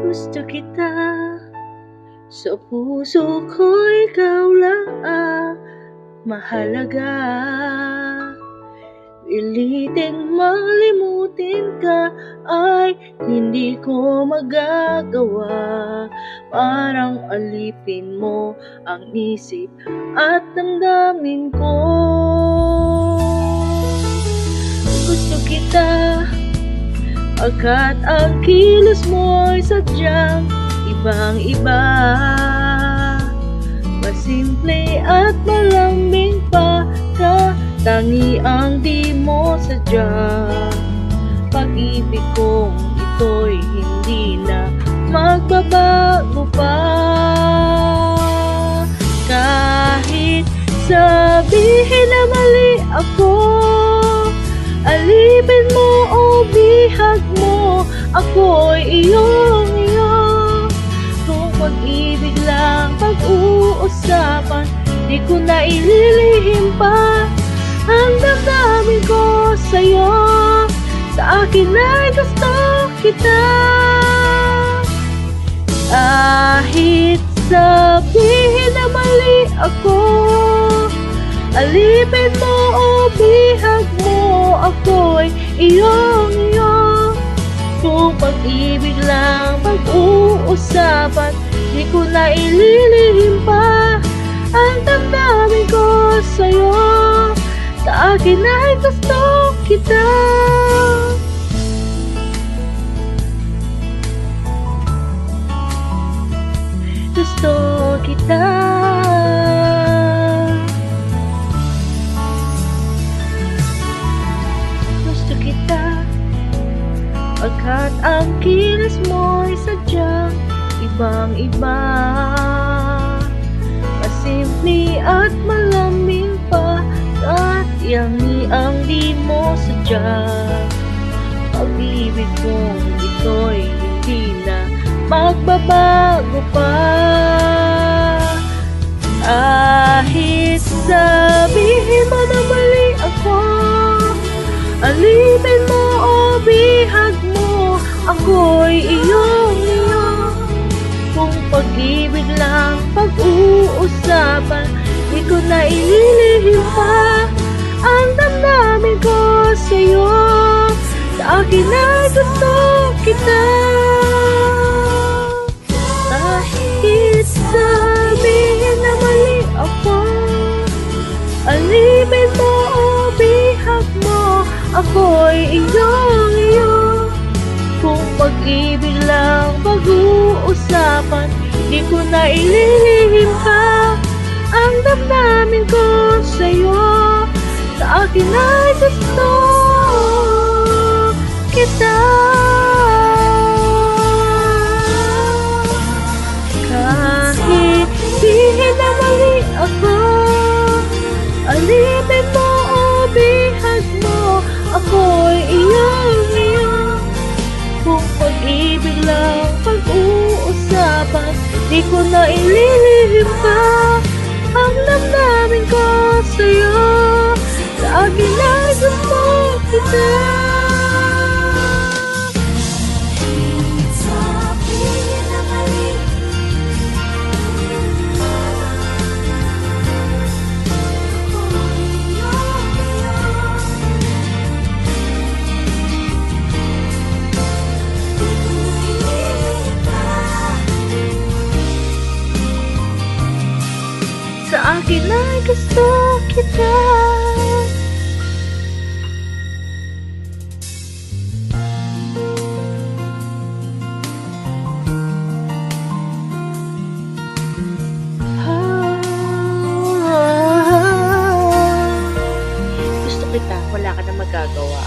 Gusto kita, sa puso ko ikaw lang ang mahalaga. Piliting malimutin ka ay hindi ko magagawa. Parang alipin mo ang isip at damdamin ko. Gusto kita, pagkat ang kilos mo'y sadyang ibang-iba. Masimple at malambing pa ka, tangi ang di mo sadya. Pag-ibig kong ito'y hindi na magbabago pa. Kahit sabihin na mali ako, alipin mo o bihag mo, ako'y iyong-iyo. Kung pag-ibig lang pag-uusapan, di ko na ililihim pa ang damdamin ko sa'yo. Sa akin ay gusto kita. Kahit sabihin na mali ako, alipin mo o bihag mo, ako'y iyong-iyo. Kung pag-ibig lang pag-uusapan, di ko na ililihim pa ang damdamin ko sa'yo. Sa akin ay gusto kita. Gusto kita. Gusto kita, pagkat ang kilos mo'y sadyang ibang-iba. Masimple at malambing pa, at yangi ang di mo sadya. Pag-ibig kong ito'y hindi na magbabago pa. Kahit sabihin mo na mali ako, alipin mo o bihag mo, ako'y iyong-iyo. Kung pag-ibig lang pag-uusapan, di ko na ililihim pa ang damdamin ko sa'yo. Sa akin ay gusto kita. Kahit sabihin na mali ako, alipin mo o bihag mo, ako'y iyong-iyo. Kung pag-ibig lang pag-uusapan, di ko na ililihim pa ang damdamin ko sa'yo. Sa akin ay gusto kita. Kahit sabihin na mali ako, alipin mo o bihag mo, ako'y iyong-iyo. Kung pag-ibig lang pag-uusapan, di ko na ililihim pa ang damdamin ko sa'yo. Sa akin ay gusto kita. Sa akin ay gusto kita. Gusto kita, wala ka na magagawa.